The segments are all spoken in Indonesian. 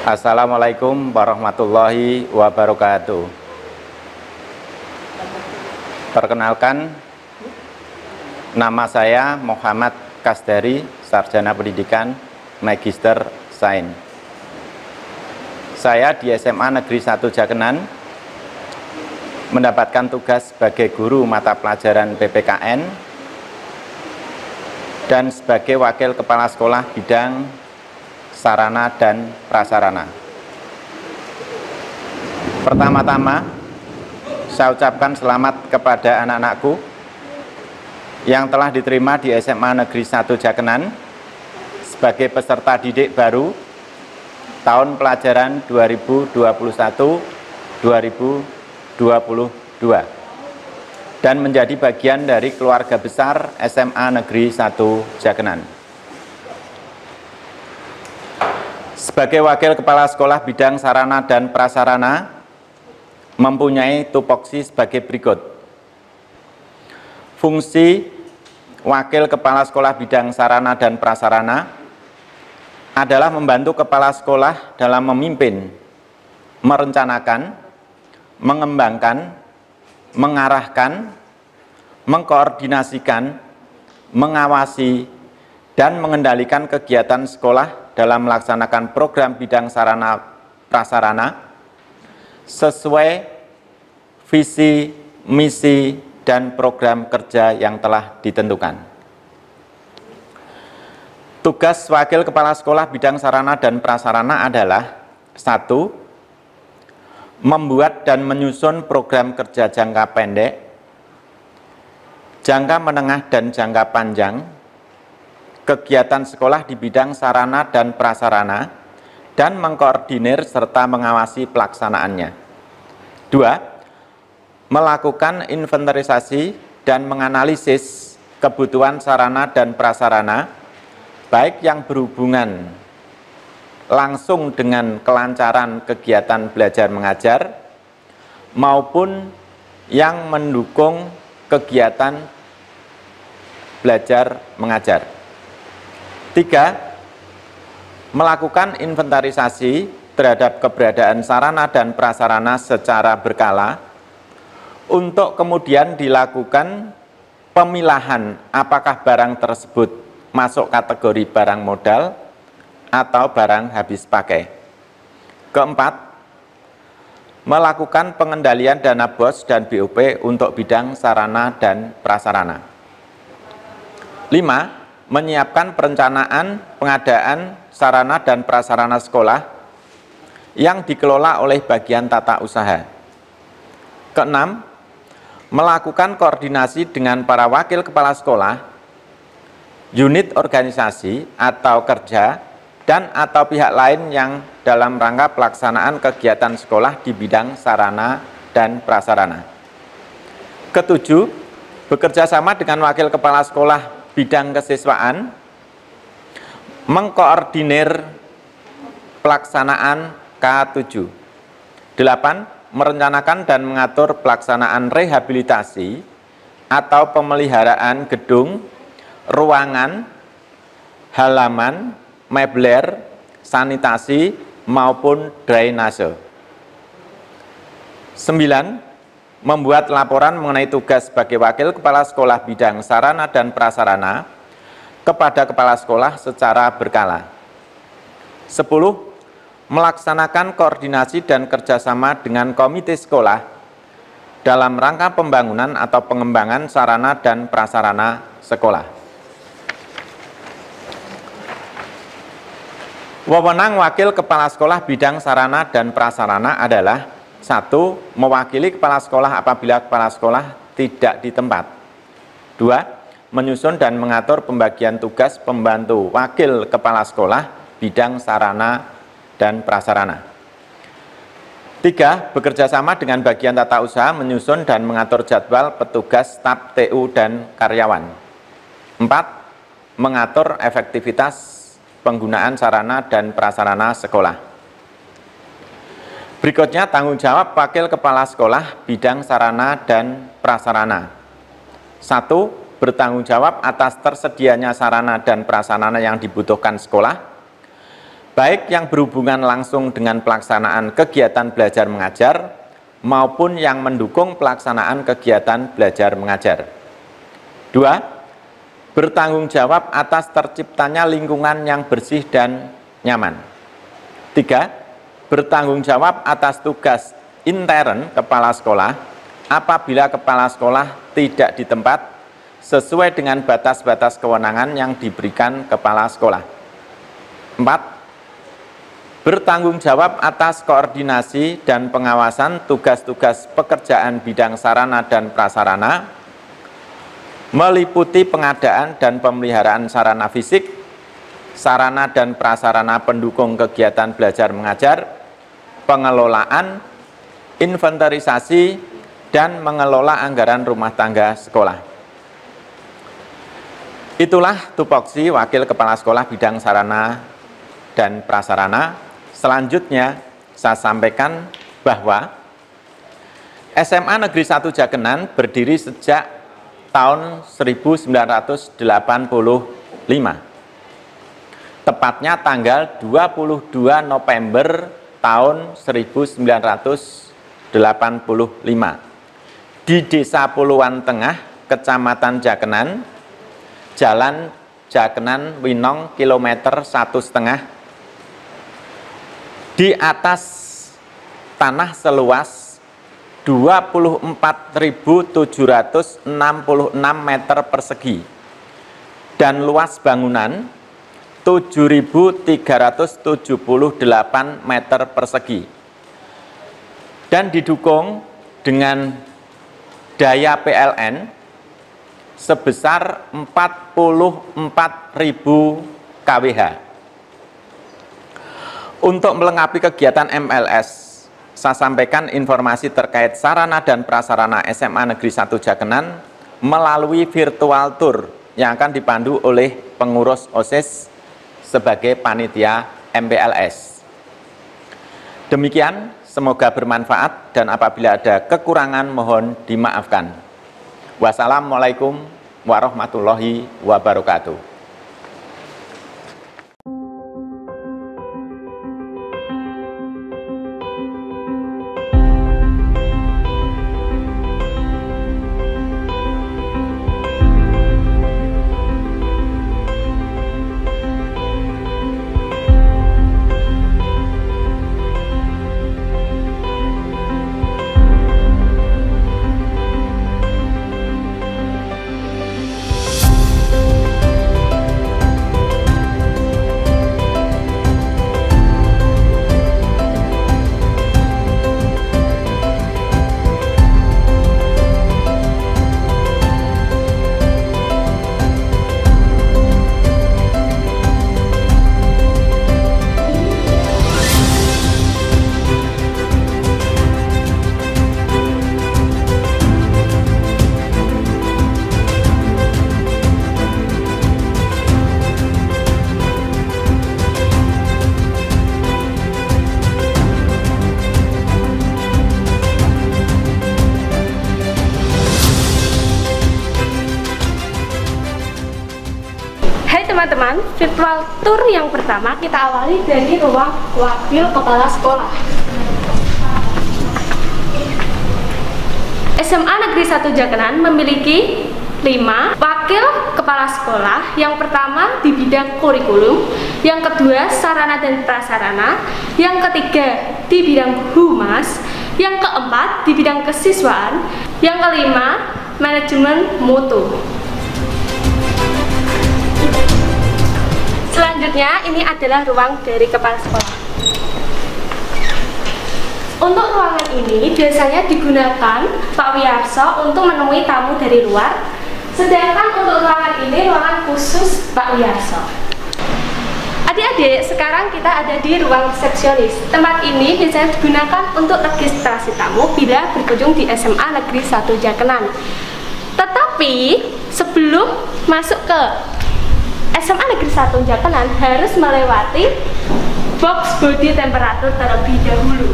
Assalamualaikum warahmatullahi wabarakatuh. Perkenalkan, nama saya Muhammad Kasdari, Sarjana Pendidikan, Magister Sains. Saya di SMA Negeri 1 Jakenan mendapatkan tugas sebagai guru mata pelajaran PPKN dan sebagai wakil kepala sekolah bidang sarana dan prasarana. Pertama-tama, saya ucapkan selamat kepada anak-anakku yang telah diterima di SMA Negeri 1 Jakenan sebagai peserta didik baru tahun pelajaran 2021-2022 dan menjadi bagian dari keluarga besar SMA Negeri 1 Jakenan. Sebagai wakil kepala sekolah bidang sarana dan prasarana, mempunyai tupoksi sebagai berikut. Fungsi wakil kepala sekolah bidang sarana dan prasarana adalah membantu kepala sekolah dalam memimpin, merencanakan, mengembangkan, mengarahkan, mengkoordinasikan, mengawasi, dan mengendalikan kegiatan sekolah dalam melaksanakan program bidang sarana prasarana sesuai visi, misi, dan program kerja yang telah ditentukan. Tugas wakil kepala sekolah bidang sarana dan prasarana adalah 1. Membuat dan menyusun program kerja jangka pendek, jangka menengah, dan jangka panjang kegiatan sekolah di bidang sarana dan prasarana dan mengkoordinir serta mengawasi pelaksanaannya. 2. Melakukan inventarisasi dan menganalisis kebutuhan sarana dan prasarana baik yang berhubungan langsung dengan kelancaran kegiatan belajar mengajar maupun yang mendukung kegiatan belajar mengajar. 3. Melakukan inventarisasi terhadap keberadaan sarana dan prasarana secara berkala untuk kemudian dilakukan pemilahan apakah barang tersebut masuk kategori barang modal atau barang habis pakai. 4. Melakukan pengendalian dana BOS dan BOP untuk bidang sarana dan prasarana. 5. Menyiapkan perencanaan pengadaan sarana dan prasarana sekolah yang dikelola oleh bagian tata usaha. 6. Melakukan koordinasi dengan para wakil kepala sekolah, unit organisasi atau kerja, dan atau pihak lain yang dalam rangka pelaksanaan kegiatan sekolah di bidang sarana dan prasarana. 7. Bekerja sama dengan wakil kepala sekolah bidang kesiswaan, mengkoordinir pelaksanaan K7. 8. Merencanakan dan mengatur pelaksanaan rehabilitasi atau pemeliharaan gedung, ruangan, halaman, mebler, sanitasi, maupun drainase. 9. Membuat laporan mengenai tugas sebagai wakil kepala sekolah bidang sarana dan prasarana kepada kepala sekolah secara berkala. 10. Melaksanakan koordinasi dan kerjasama dengan komite sekolah dalam rangka pembangunan atau pengembangan sarana dan prasarana sekolah. Wewenang wakil kepala sekolah bidang sarana dan prasarana adalah 1. Mewakili kepala sekolah apabila kepala sekolah tidak di tempat. 2. Menyusun dan mengatur pembagian tugas pembantu wakil kepala sekolah bidang sarana dan prasarana. 3. Bekerjasama dengan bagian tata usaha menyusun dan mengatur jadwal petugas staf TU dan karyawan. 4. Mengatur efektivitas penggunaan sarana dan prasarana sekolah. Berikutnya tanggung jawab wakil kepala sekolah bidang sarana dan prasarana. 1. Bertanggung jawab atas tersedianya sarana dan prasarana yang dibutuhkan sekolah. baik yang berhubungan langsung dengan pelaksanaan kegiatan belajar mengajar maupun yang mendukung pelaksanaan kegiatan belajar mengajar. 2. Bertanggung jawab atas terciptanya lingkungan yang bersih dan nyaman. 3. Bertanggung jawab atas tugas intern kepala sekolah apabila kepala sekolah tidak di tempat sesuai dengan batas-batas kewenangan yang diberikan kepala sekolah. 4. Bertanggung jawab atas koordinasi dan pengawasan tugas-tugas pekerjaan bidang sarana dan prasarana, meliputi pengadaan dan pemeliharaan sarana fisik, sarana dan prasarana pendukung kegiatan belajar mengajar, pengelolaan, inventarisasi, dan mengelola anggaran rumah tangga sekolah. Itulah tupoksi Wakil Kepala Sekolah Bidang Sarana dan Prasarana. Selanjutnya saya sampaikan bahwa SMA Negeri 1 Jakenan berdiri sejak tahun 1985. Tepatnya tanggal 22 November tahun 1985 di Desa Puluhan Tengah, Kecamatan Jakenan, Jalan Jakenan Winong kilometer 1,5, di atas tanah seluas 24.766 meter persegi dan luas bangunan 7.378 meter persegi, dan didukung dengan daya PLN sebesar 44.000 kWh. Untuk melengkapi kegiatan MLS, saya sampaikan informasi terkait sarana dan prasarana SMA Negeri 1 Jakenan melalui virtual tour yang akan dipandu oleh pengurus OSIS sebagai panitia MPLS. Demikian, semoga bermanfaat dan apabila ada kekurangan mohon dimaafkan. Wassalamualaikum warahmatullahi wabarakatuh. Teman-teman, virtual tour yang pertama kita awali dari ruang Wakil Kepala Sekolah. SMA Negeri 1 Jakenan memiliki 5 wakil kepala sekolah. Yang pertama di bidang kurikulum, yang kedua sarana dan prasarana, yang ketiga di bidang humas, yang keempat di bidang kesiswaan, yang kelima manajemen mutu. Selanjutnya ini adalah ruang dari kepala sekolah. Untuk ruangan ini biasanya digunakan Pak Wiyarso untuk menemui tamu dari luar. Sedangkan untuk ruangan ini ruangan khusus Pak Wiyarso. Adik-adik, sekarang kita ada di ruang resepsionis. Tempat ini biasanya digunakan untuk registrasi tamu bila berkunjung di SMA Negeri 1 Jakenan. Tetapi sebelum masuk ke SMA Negeri 1 Jakenan harus melewati box body temperatur terlebih dahulu.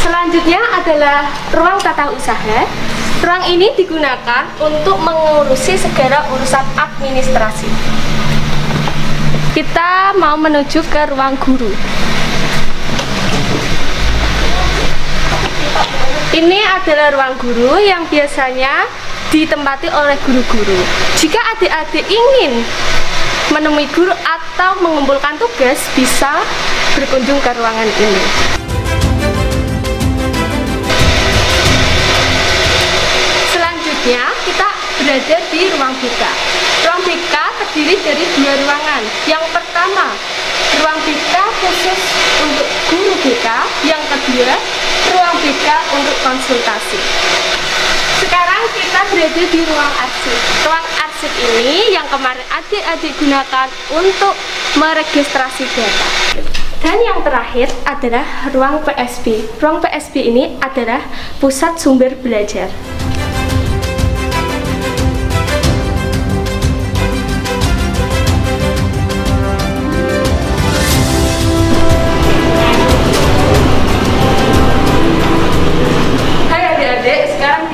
Selanjutnya adalah ruang tata usaha. Ruang ini digunakan untuk mengurusi segala urusan administrasi. Kita mau menuju ke ruang guru. Ini adalah ruang guru yang biasanya ditempati oleh guru-guru. Jika adik-adik ingin menemui guru atau mengumpulkan tugas, bisa berkunjung ke ruangan ini. Selanjutnya kita berada di ruang BK. Ruang BK terdiri dari 2 ruangan. Yang pertama, ruang BK khusus untuk guru BK. Yang kedua, ruang BK untuk konsultasi. Sekarang kita berada di ruang arsip. Ruang arsip ini yang kemarin adik-adik gunakan untuk meregistrasi data. Dan yang terakhir adalah ruang PSB. Ruang PSB ini adalah pusat sumber belajar.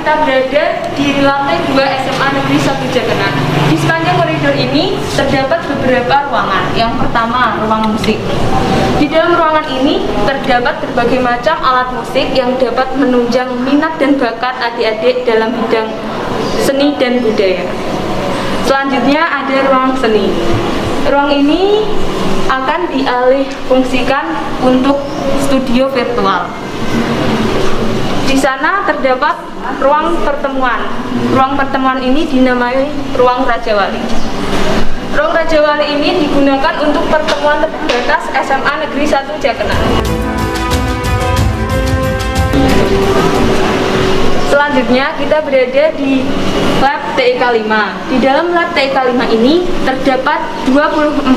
Kita berada di lantai 2 SMA Negeri 1 Jakenan. Di sepanjang koridor ini terdapat beberapa ruangan. Yang pertama, ruang musik. Di dalam ruangan ini terdapat berbagai macam alat musik yang dapat menunjang minat dan bakat adik-adik dalam bidang seni dan budaya. Selanjutnya ada ruang seni. Ruang ini akan dialihfungsikan untuk studio virtual. Di sana terdapat ruang pertemuan. Ruang pertemuan ini dinamai ruang Raja Wali. Ruang Raja Wali ini digunakan untuk pertemuan terbatas SMA Negeri 1 Jakenan. Selanjutnya kita berada di lab TIK 5. Di dalam lab TIK 5 ini terdapat 24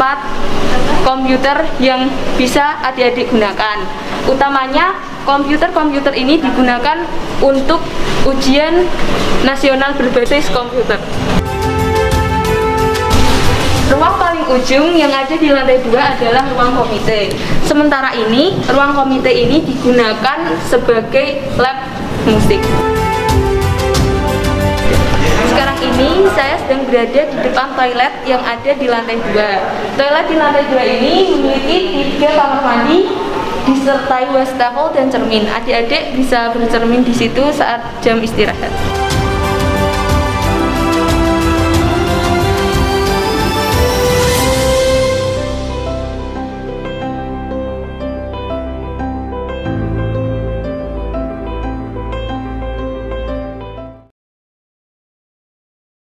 komputer yang bisa adik-adik gunakan. Utamanya komputer-komputer ini digunakan untuk ujian nasional berbasis komputer. Ruang paling ujung yang ada di lantai 2 adalah ruang komite. Sementara ini, ruang komite ini digunakan sebagai lab musik. Sekarang ini saya sedang berada di depan toilet yang ada di lantai 2. Toilet di lantai 2 ini memiliki 3 kamar mandi disertai wastafel dan cermin. Adik-adik bisa bercermin di situ saat jam istirahat.